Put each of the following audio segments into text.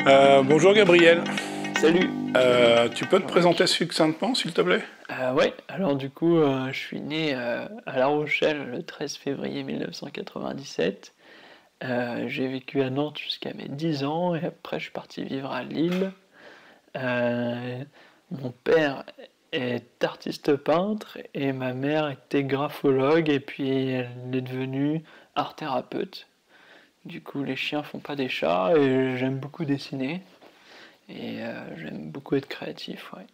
Bonjour Gabriel. Salut. Tu peux te présenter succinctement, s'il te plaît? Ouais, alors du coup, je suis né à La Rochelle le 13 février 1997. J'ai vécu à Nantes jusqu'à mes 10 ans et après je suis parti vivre à Lille. Euh, Mon père est artiste peintre et ma mère était graphologue et puis elle est devenue art thérapeute. Du coup, les chiens font pas des chats et j'aime beaucoup dessiner et j'aime beaucoup être créatif, ouais.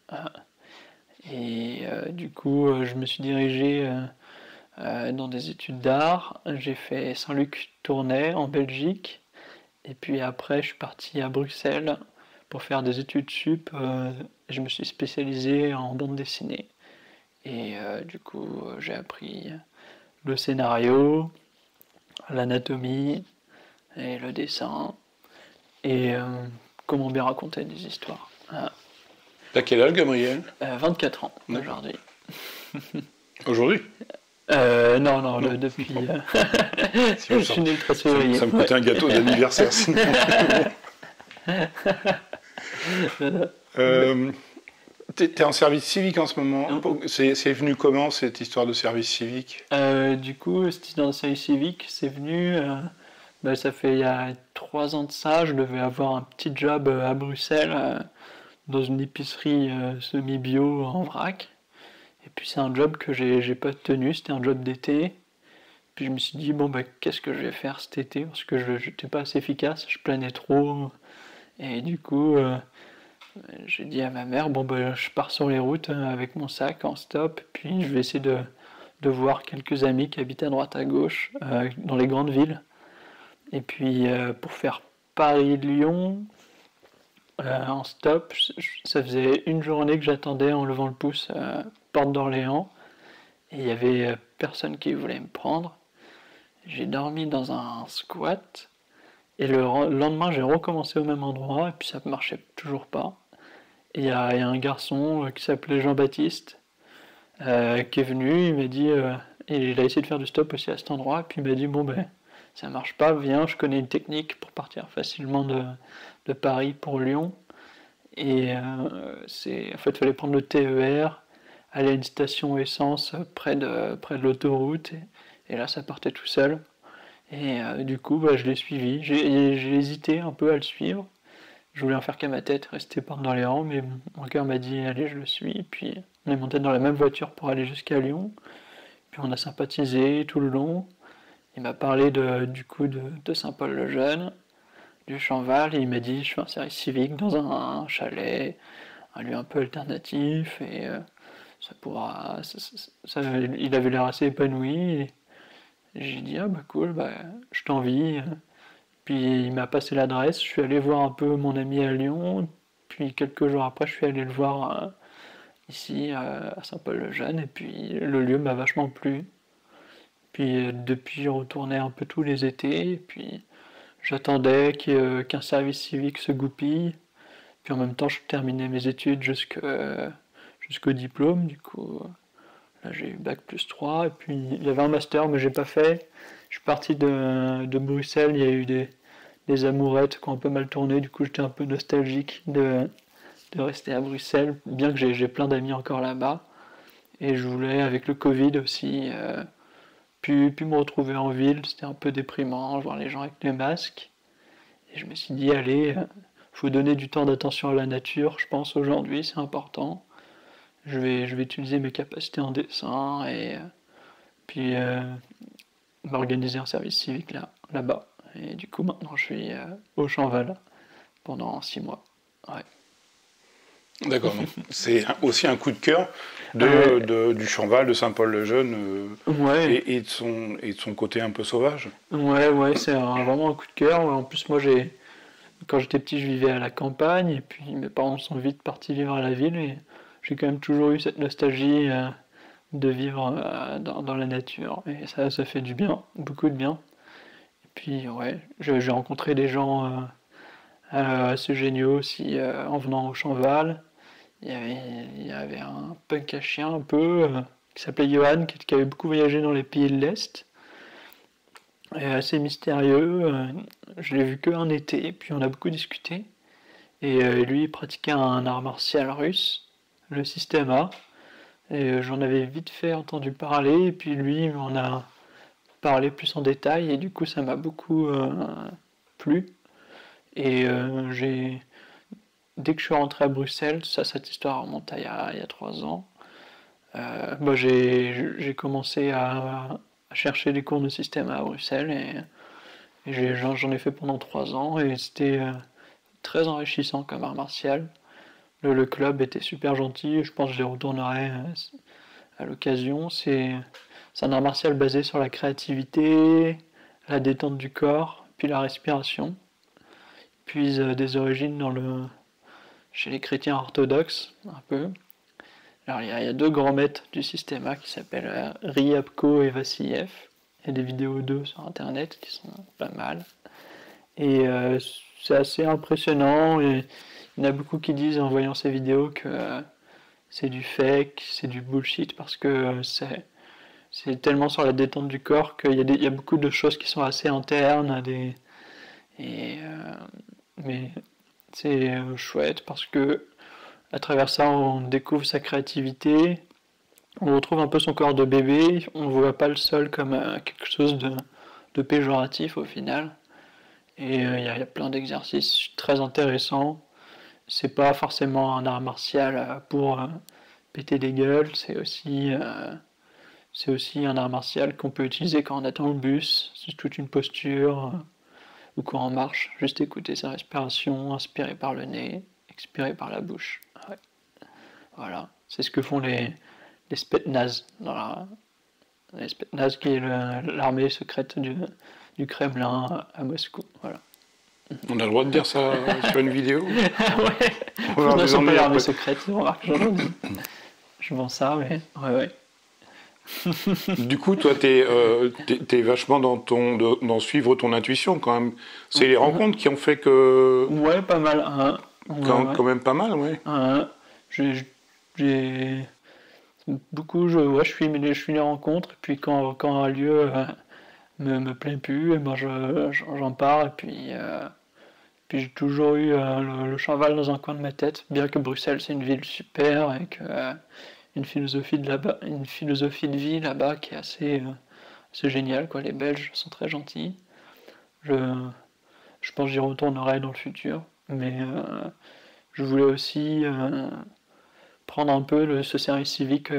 Et du coup, je me suis dirigé dans des études d'art. J'ai fait Saint-Luc-Tournai en Belgique. Et puis après, je suis parti à Bruxelles pour faire des études sup. Je me suis spécialisé en bande dessinée. Et du coup, j'ai appris le scénario, l'anatomie et le dessin. Et comment bien raconter des histoires. T'as quel âge, Gabriel? 24 ans D'accord. aujourd'hui. Aujourd'hui? Non, non, Non. depuis. Bon. Je Sinon, suis né le 13 ça février. me coûtait un gâteau d'anniversaire, sinon. Euh, t'es en service civique en ce moment. C'est venu comment, cette histoire de service civique? Du coup, cette histoire de service civique, c'est venu. Ça fait il y a 3 ans de ça. Je devais avoir un petit job à Bruxelles, dans une épicerie semi-bio en vrac. Et puis c'est un job que j'ai pas tenu. C'était un job d'été. Puis je me suis dit, bon, qu'est-ce que je vais faire cet été? Parce que je n'étais pas assez efficace, je planais trop. Et du coup, j'ai dit à ma mère, bon, je pars sur les routes avec mon sac en stop. Puis je vais essayer de voir quelques amis qui habitent à droite à gauche, dans les grandes villes. Et puis pour faire Paris-Lyon, en stop, ça faisait une journée que j'attendais en levant le pouce, porte d'Orléans. Et il n'y avait personne qui voulait me prendre. J'ai dormi dans un squat. Et le lendemain, j'ai recommencé au même endroit, et puis ça ne marchait toujours pas. Et il y a un garçon qui s'appelait Jean-Baptiste, qui est venu, il m'a dit, il a essayé de faire du stop aussi à cet endroit, et puis il m'a dit, bon ça marche pas, viens, je connais une technique pour partir facilement de Paris pour Lyon. Et en fait, il fallait prendre le TER, aller à une station essence près de l'autoroute, et là, ça partait tout seul. Et du coup, je l'ai suivi. J'ai hésité un peu à le suivre. Je voulais en faire qu'à ma tête, rester dans les rangs, mais mon cœur m'a dit allez, je le suis. Et puis on est monté dans la même voiture pour aller jusqu'à Lyon. Puis on a sympathisé tout le long. Il m'a parlé du coup de Saint-Paul-le-Jeune, du Champval, et il m'a dit je fais un service civique dans un chalet, un lieu un peu alternatif, et ça pourra. Il avait l'air assez épanoui. Et j'ai dit ah cool, je t'envie. Puis il m'a passé l'adresse, je suis allé voir un peu mon ami à Lyon, puis quelques jours après je suis allé le voir ici à Saint-Paul-le-Jeune, et puis le lieu m'a vachement plu. Puis depuis je retournais un peu tous les étés, et puis j'attendais qu'un service civique se goupille, puis en même temps je terminais mes études jusqu'au diplôme, du coup là j'ai eu bac+3, et puis il y avait un master mais j'ai pas fait. Je suis parti de Bruxelles, il y a eu des amourettes qui ont un peu mal tourné, du coup j'étais un peu nostalgique de rester à Bruxelles, bien que j'ai plein d'amis encore là-bas. Et je voulais, avec le Covid aussi, puis me retrouver en ville, c'était un peu déprimant, voir les gens avec les masques. Et je me suis dit, allez, faut donner du temps d'attention à la nature, je pense aujourd'hui, c'est important. Je vais utiliser mes capacités en dessin et puis m'organiser un service civique là-bas. Et du coup, maintenant, je suis au Champval pendant 6 mois. Ouais. D'accord, donc c'est aussi un coup de cœur Ouais, du Champval, de Saint-Paul-le-Jeune, ouais, et de son côté un peu sauvage. ouais, c'est vraiment un coup de cœur. Ouais, en plus, moi, quand j'étais petit, je vivais à la campagne, et puis mes parents sont vite partis vivre à la ville, et j'ai quand même toujours eu cette nostalgie de vivre dans la nature, et ça fait du bien, beaucoup de bien. Et puis, ouais, j'ai rencontré des gens assez géniaux aussi en venant au Champval. Il y avait, il y avait un punk à chien un peu qui s'appelait Johan, qui avait beaucoup voyagé dans les pays de l'Est, et assez mystérieux. Je l'ai vu qu'un été, puis on a beaucoup discuté. Et lui, il pratiquait un art martial russe, le système A. Et j'en avais vite fait entendu parler, et puis lui m'en a parlé plus en détail, et du coup ça m'a beaucoup plu. Et dès que je suis rentré à Bruxelles, cette histoire remonte à il y a 3 ans, j'ai commencé à chercher des cours de système à Bruxelles, et j'en ai fait pendant 3 ans, et c'était très enrichissant comme art martial. Le club était super gentil, je pense que je les retournerai à l'occasion. C'est un art martial basé sur la créativité, la détente du corps, puis la respiration. Puis des origines chez les chrétiens orthodoxes, un peu. Alors il y a 2 grands maîtres du système A qui s'appellent Ryabko et Vassiliev. Il y a des vidéos d'eux sur internet qui sont pas mal. Et c'est assez impressionnant. Et il y en a beaucoup qui disent en voyant ces vidéos que c'est du fake, c'est du bullshit, parce que c'est tellement sur la détente du corps qu'il y a beaucoup de choses qui sont assez internes. Mais c'est chouette parce que à travers ça, on découvre sa créativité, on retrouve un peu son corps de bébé, on ne voit pas le sol comme quelque chose de péjoratif au final. Et il y a plein d'exercices très intéressants. C'est pas forcément un art martial pour péter des gueules, c'est aussi un art martial qu'on peut utiliser quand on attend le bus, c'est toute une posture, ou quand on marche, juste écouter sa respiration, inspirer par le nez, expirer par la bouche. Ouais. Voilà, c'est ce que font les Spetsnaz, les Spetsnaz qui est l'armée secrète du Kremlin à Moscou. Voilà. On a le droit de dire ça sur une vidéo? Ouais, On ne sont pas l'armée secrète, remarque, je vends ça, mais ouais. Du coup, toi, t'es vachement dans suivre ton intuition quand même. C'est les rencontres qui ont fait que... Ouais, pas mal. Quand même pas mal, ouais. J'ai beaucoup, je suis les rencontres, et puis quand un lieu me plaît plus, et ben j'en pars, et puis j'ai toujours eu le cheval dans un coin de ma tête, bien que Bruxelles c'est une ville super, et que une philosophie de vie là-bas qui est assez géniale, quoi. Les Belges sont très gentils. Je pense que j'y retournerai dans le futur, mais je voulais aussi prendre un peu ce service civique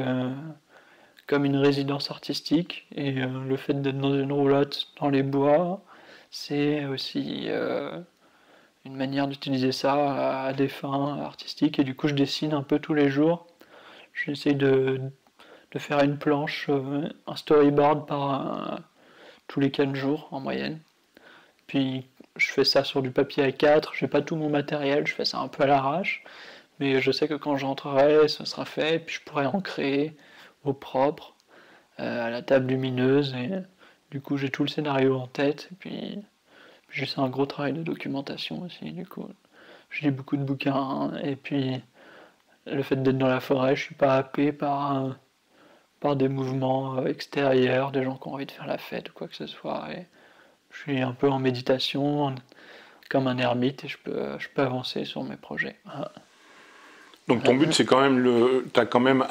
comme une résidence artistique, et le fait d'être dans une roulotte dans les bois, c'est aussi une manière d'utiliser ça à des fins artistiques, et du coup je dessine un peu tous les jours. J'essaie de faire une planche, un storyboard par tous les 4 jours en moyenne. Puis je fais ça sur du papier A4, j'ai pas tout mon matériel, je fais ça un peu à l'arrache, mais je sais que quand j'entrerai, ce sera fait, et puis je pourrai en créer au propre, à la table lumineuse, et du coup j'ai tout le scénario en tête, et puis j'ai fait un gros travail de documentation aussi, du coup. Je lis beaucoup de bouquins, et puis le fait d'être dans la forêt, je suis pas happé par des mouvements extérieurs, des gens qui ont envie de faire la fête ou quoi que ce soit, et je suis un peu en méditation, comme un ermite, et je peux avancer sur mes projets. Donc ton but, c'est quand même t'as quand même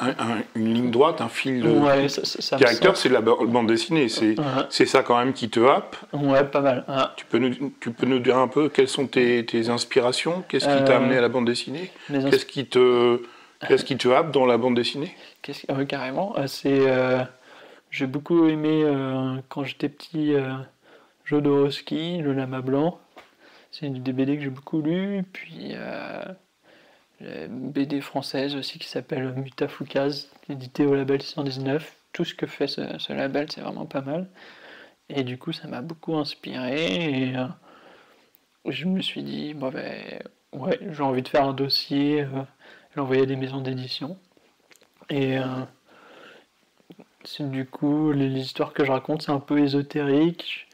une ligne droite, un fil directeur, c'est la bande dessinée. C'est ça quand même qui te happe. Ouais, pas mal. Tu peux nous dire un peu quelles sont tes inspirations? Qu'est-ce qui t'a amené à la bande dessinée? Qu'est-ce qui te happe dans la bande dessinée? Oui, carrément. J'ai beaucoup aimé, quand j'étais petit, Jodorowsky, Le Lama Blanc. C'est une des BD que j'ai beaucoup lu. Puis BD française aussi qui s'appelle Mutafoukaz, édité au label 619. Tout ce que fait ce label, c'est vraiment pas mal. Et du coup, ça m'a beaucoup inspiré. Et je me suis dit, ouais, j'ai envie de faire un dossier, l'envoyer à des maisons d'édition. Et du coup, les histoires que je raconte, c'est un peu ésotérique.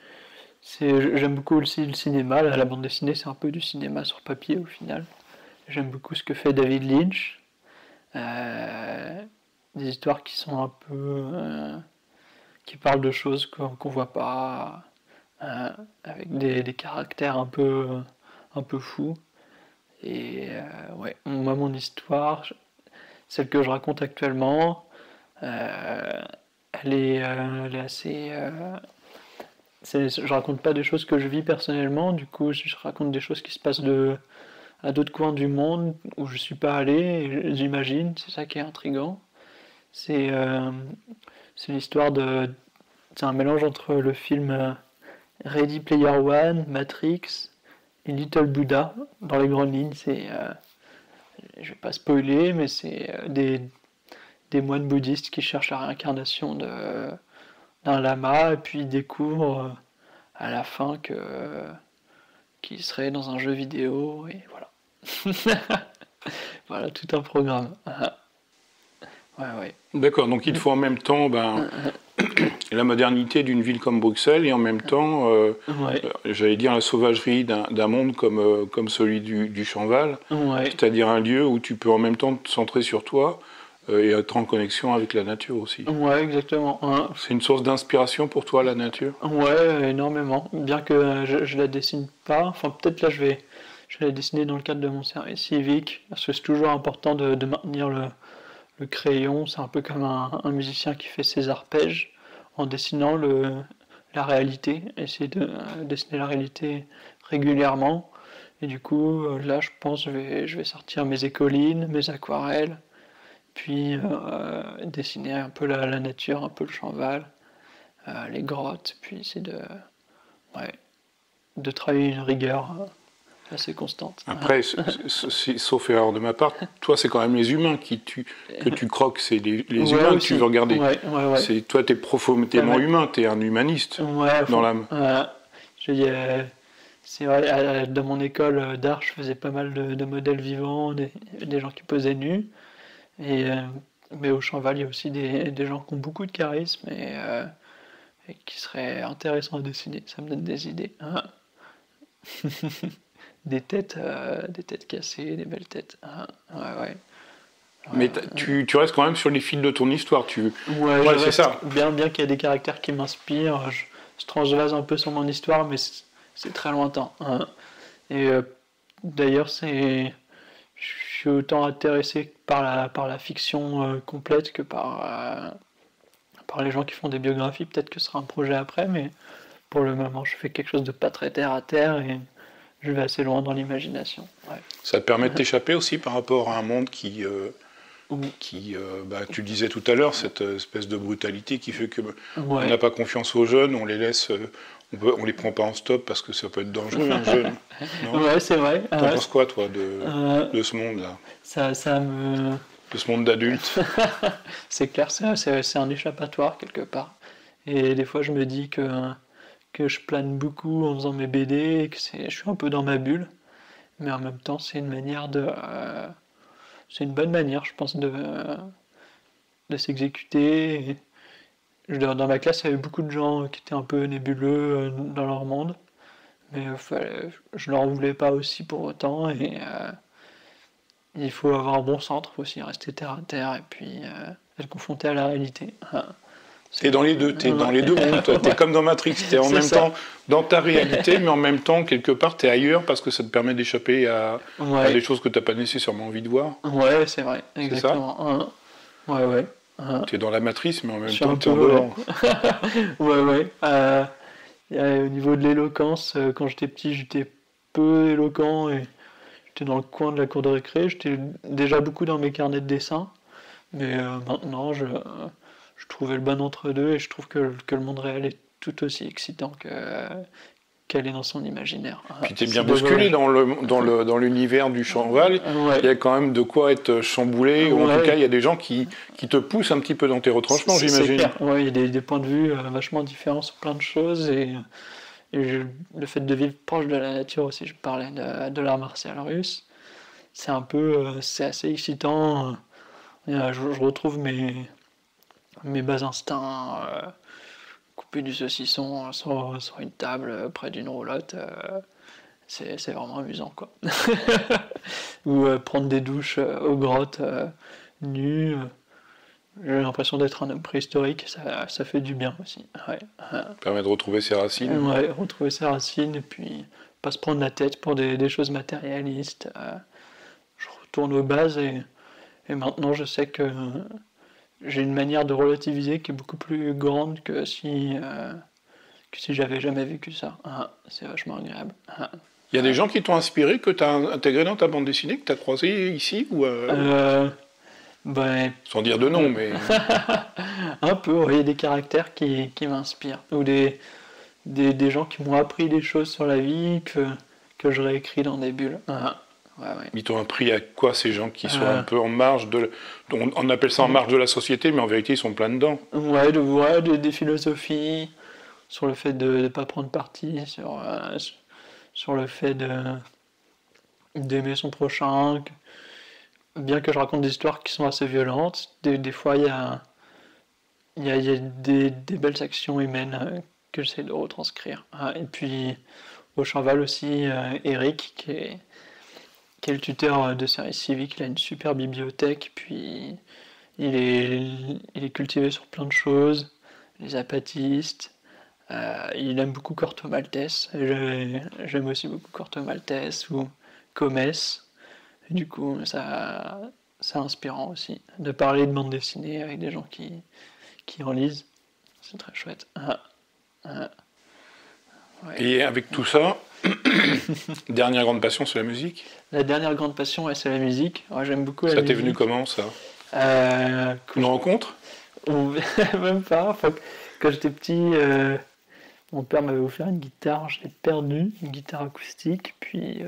J'aime beaucoup aussi le cinéma. La bande dessinée, c'est un peu du cinéma sur papier au final. J'aime beaucoup ce que fait David Lynch. Des histoires qui sont un peu... qui parlent de choses qu'on voit pas, avec des caractères un peu fous. Et ouais, moi, mon histoire, celle que je raconte actuellement, elle est assez... je raconte pas des choses que je vis personnellement, du coup je raconte des choses qui se passent à d'autres coins du monde où je suis pas allé, et j'imagine, c'est ça qui est intriguant. C'est l'histoire de... C'est un mélange entre le film Ready Player One, Matrix et Little Buddha. Dans les grandes lignes, je vais pas spoiler, mais c'est des moines bouddhistes qui cherchent la réincarnation d'un lama, et puis ils découvrent à la fin qu'il serait dans un jeu vidéo, et voilà. Voilà, tout un programme. Ouais. D'accord, donc il faut en même temps la modernité d'une ville comme Bruxelles et en même temps, j'allais dire, la sauvagerie d'un monde comme celui du Chamval, c'est-à-dire un lieu où tu peux en même temps te centrer sur toi et être en connexion avec la nature aussi. Ouais, exactement. C'est une source d'inspiration pour toi, la nature? Ouais, énormément. Bien que je la dessine pas, enfin peut-être là je vais la dessiner dans le cadre de mon service civique, parce que c'est toujours important de maintenir le crayon. C'est un peu comme un musicien qui fait ses arpèges en dessinant la réalité, essayer de dessiner la réalité régulièrement. Et du coup, là, je pense que je vais sortir mes écolines, mes aquarelles, puis dessiner un peu la nature, un peu le Chamval, les grottes, puis essayer de travailler une rigueur assez constante. Après, sauf erreur de ma part, toi, c'est quand même les humains que tu croques, c'est les humains que tu veux regarder. Ouais. Toi, t'es profondément humain, t'es un humaniste dans l'âme. C'est vrai, dans mon école d'art, je faisais pas mal de modèles vivants, des gens qui posaient nus. Mais au Chamval, il y a aussi des gens qui ont beaucoup de charisme et qui seraient intéressants à dessiner. Ça me donne des idées. Des têtes cassées, des belles têtes. Ouais. Mais tu restes quand même sur les fils de ton histoire. Ouais, c'est ça. Bien qu'il y ait des caractères qui m'inspirent, je transvase un peu sur mon histoire, mais c'est très lointain. Et d'ailleurs, je suis autant intéressé par la fiction complète que par les gens qui font des biographies. Peut-être que ce sera un projet après, mais pour le moment, je fais quelque chose de pas très terre à terre et je vais assez loin dans l'imagination. Ouais. Ça te permet de t'échapper aussi par rapport à un monde qui tu disais tout à l'heure, cette espèce de brutalité qui fait que on n'a pas confiance aux jeunes, on les laisse, on les prend pas en stop parce que ça peut être dangereux, un jeune. Non, ouais, c'est vrai. T'en penses quoi, toi, de ce monde-là? Ça me... De ce monde d'adultes? C'est clair, c'est un échappatoire quelque part. Et des fois, je me dis que je plane beaucoup en faisant mes BD, et que je suis un peu dans ma bulle. Mais en même temps, c'est une manière c'est une bonne manière, je pense, de s'exécuter. Dans ma classe, il y avait beaucoup de gens qui étaient un peu nébuleux dans leur monde. Mais je ne leur voulais pas aussi pour autant. Et il faut avoir un bon centre, il faut aussi rester terre à terre et puis être confronté à la réalité. T'es dans les deux, dans les deux mondes, toi. T'es comme dans Matrix, t'es en même temps dans ta réalité, mais en même temps, quelque part, t'es ailleurs parce que ça te permet d'échapper à des choses que t'as pas nécessairement envie de voir. Ouais, c'est vrai, exactement. C'est ça. Ouais. T'es dans la matrice, mais en même temps, t'es en dehors. Ouais. Au niveau de l'éloquence, quand j'étais petit, j'étais peu éloquent et j'étais dans le coin de la cour de récré. J'étais déjà beaucoup dans mes carnets de dessin, mais maintenant, je trouvais le bon entre-deux et je trouve que le monde réel est tout aussi excitant qu'elle est dans son imaginaire. Puis t'es bien bousculé dans l'univers du Chamval. Il y a quand même de quoi être chamboulé, ou en tout cas il y a des gens qui te poussent un petit peu dans tes retranchements, j'imagine. Il y a des points de vue vachement différents sur plein de choses et le fait de vivre proche de la nature aussi, je parlais de l'art martial russe, c'est assez excitant. Je retrouve mes bas instincts, couper du saucisson sur une table près d'une roulotte, c'est vraiment amusant, quoi. Ou prendre des douches aux grottes nues. J'ai l'impression d'être un homme préhistorique, ça fait du bien aussi. Ça permet de retrouver ses racines. Ouais, retrouver ses racines et puis pas se prendre la tête pour des choses matérialistes. tourne aux bases et maintenant je sais que j'ai une manière de relativiser qui est beaucoup plus grande que si j'avais jamais vécu ça. C'est vachement agréable. Il y a des gens qui t'ont inspiré, que tu as intégré dans ta bande dessinée, que tu as croisé ici ou Ben, sans dire de nom, mais... un peu, il y a des caractères qui m'inspirent. Ou des gens qui m'ont appris des choses sur la vie que je réécris dans des bulles. Ouais. Ils t'ont appris à quoi, ces gens qui sont un peu en marge de... On appelle ça en marge de la société, mais en vérité, ils sont plein dedans. Ouais, des philosophies sur le fait de ne pas prendre parti, sur le fait d'aimer son prochain. Bien que je raconte des histoires qui sont assez violentes, des fois, il y a des belles actions humaines que j'essaie de retranscrire. Et puis, au Chamval aussi, Eric, qui est le tuteur de service civique, il a une super bibliothèque, puis il est cultivé sur plein de choses, les apatistes, il aime beaucoup Corto Maltese, j'aime aussi beaucoup Corto Maltese ou Comes, et du coup c'est inspirant aussi de parler de bande dessinée avec des gens qui en lisent, c'est très chouette. Ouais. Et avec tout ça, dernière grande passion, c'est la musique. La dernière grande passion, c'est la musique. Ouais, j'aime beaucoup la musique. Ça t'est venu comment, ça Une rencontre Même pas. Enfin, quand j'étais petit, mon père m'avait offert une guitare, je l'ai perdue, une guitare acoustique, puis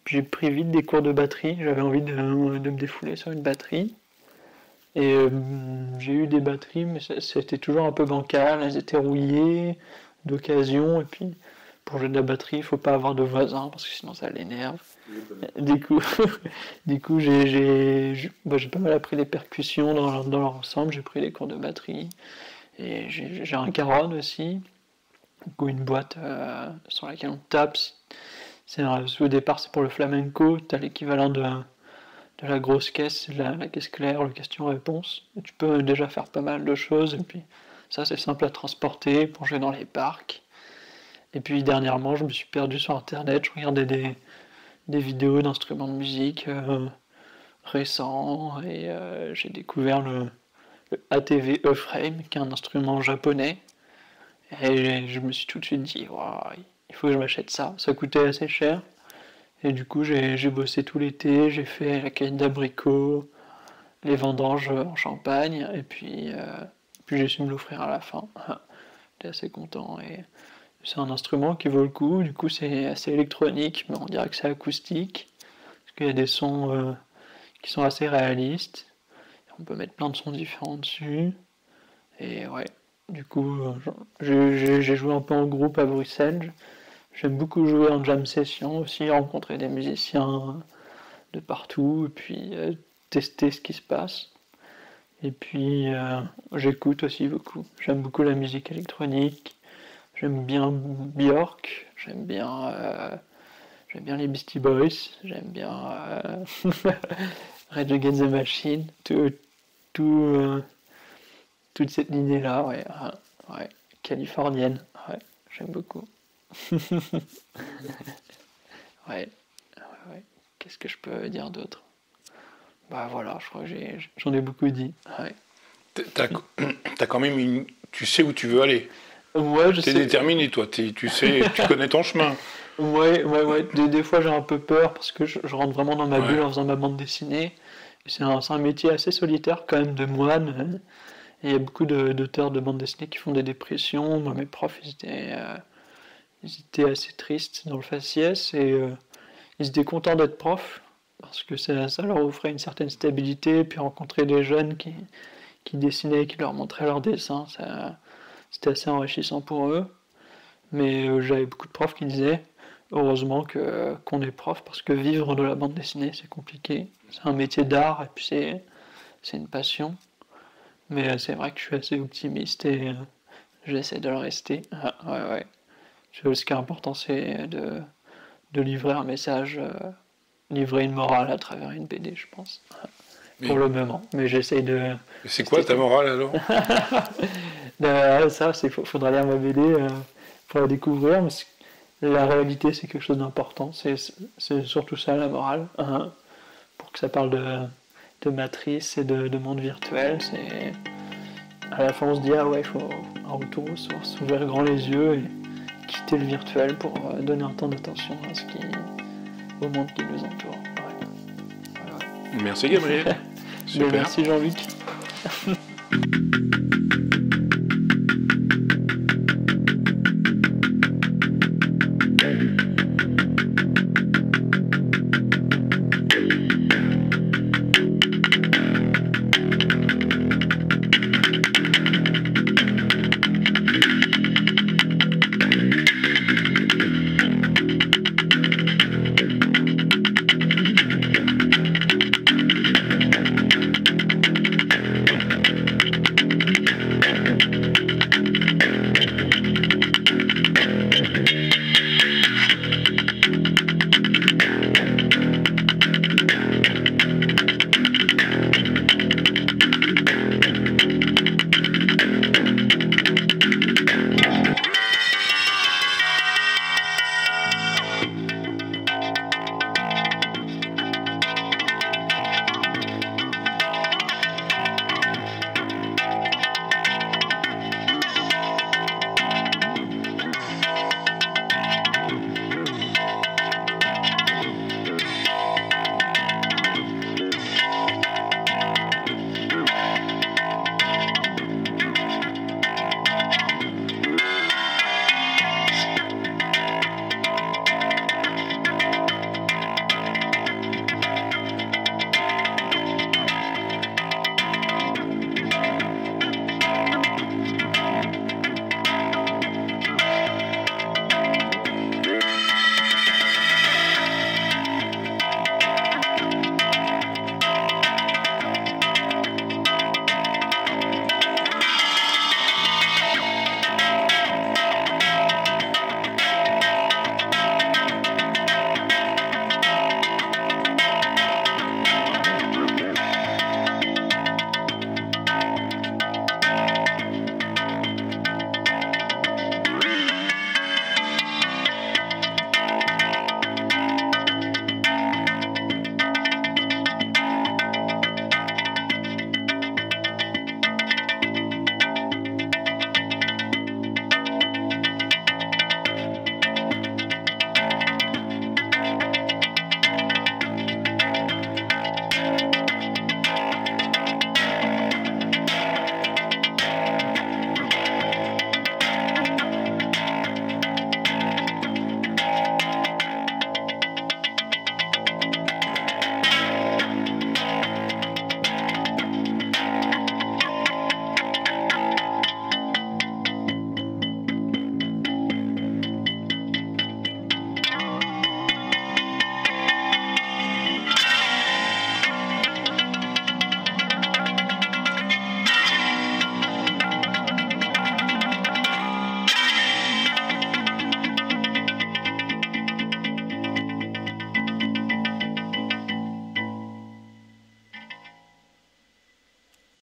j'ai pris vite des cours de batterie. J'avais envie de me défouler sur une batterie. Et j'ai eu des batteries, mais c'était toujours un peu bancal, elles étaient rouillées d'occasion, et puis pour jouer de la batterie, il faut pas avoir de voisins parce que sinon ça l'énerve. Du coup, j'ai pas mal appris les percussions dans leur ensemble, j'ai pris des cours de batterie. Et j'ai un caron aussi, ou une boîte sur laquelle on tape. Au départ, c'est pour le flamenco, tu as l'équivalent de la grosse caisse, la caisse claire, le question-réponse. Et tu peux déjà faire pas mal de choses, et puis ça, c'est simple à transporter pour jouer dans les parcs. Et puis dernièrement, je me suis perdu sur internet, je regardais des vidéos d'instruments de musique récents, et j'ai découvert le ATV E-Frame, qui est un instrument japonais. Et je me suis tout de suite dit, wow, il faut que je m'achète ça. Ça coûtait assez cher. Et du coup, j'ai bossé tout l'été, j'ai fait la cueillette d'abricots, les vendanges en Champagne, et puis j'ai su me l'offrir à la fin. J'étais assez content. Et c'est un instrument qui vaut le coup. Du coup, c'est assez électronique, mais on dirait que c'est acoustique. Parce qu'il y a des sons qui sont assez réalistes. On peut mettre plein de sons différents dessus. Et ouais, du coup, j'ai joué un peu en groupe à Bruxelles. J'aime beaucoup jouer en jam session aussi, rencontrer des musiciens de partout, et puis tester ce qui se passe. Et puis j'écoute aussi beaucoup. J'aime beaucoup la musique électronique. J'aime bien Björk. J'aime bien les Beastie Boys. J'aime bien Rage Against the Machine. Toute cette lignée-là, ouais, californienne. Ouais, j'aime beaucoup. Ouais. Qu'est-ce que je peux dire d'autre? Bah voilà, je crois que j'en ai beaucoup dit. Ouais. T'as quand même tu sais où tu veux aller. Ouais, je sais. T'es déterminé, toi. Tu sais, tu connais ton chemin. Ouais. Des fois, j'ai un peu peur parce que je rentre vraiment dans ma bulle en faisant ma bande dessinée. C'est un métier assez solitaire quand même de moine. Et il y a beaucoup d'auteurs de bande dessinée qui font des dépressions. Moi, mes profs, ils étaient assez tristes dans le faciès et ils étaient contents d'être profs parce que ça leur offrait une certaine stabilité, et puis rencontrer des jeunes qui dessinaient, qui leur montraient leurs dessins, c'était assez enrichissant pour eux. Mais j'avais beaucoup de profs qui disaient heureusement qu'on est prof parce que vivre de la bande dessinée c'est compliqué, c'est un métier d'art et puis c'est une passion. Mais c'est vrai que je suis assez optimiste et j'essaie de le rester. Ouais. Ce qui est important, c'est de livrer un message, livrer une morale à travers une BD, je pense. Pour le moment. Mais j'essaie de... C'est quoi ta morale alors? Ça, faudra lire ma BD pour la découvrir. Mais la réalité, c'est quelque chose d'important. C'est surtout ça, la morale. pour que ça parle de matrice et de monde virtuel. C'est... À la fin, on se dit, ah ouais, il faut un retour aux sources, ouvrir grand les yeux et quitter le virtuel pour donner un temps d'attention au monde qui nous entoure. Ouais. Merci Gabriel. Super. Merci Jean-Luc.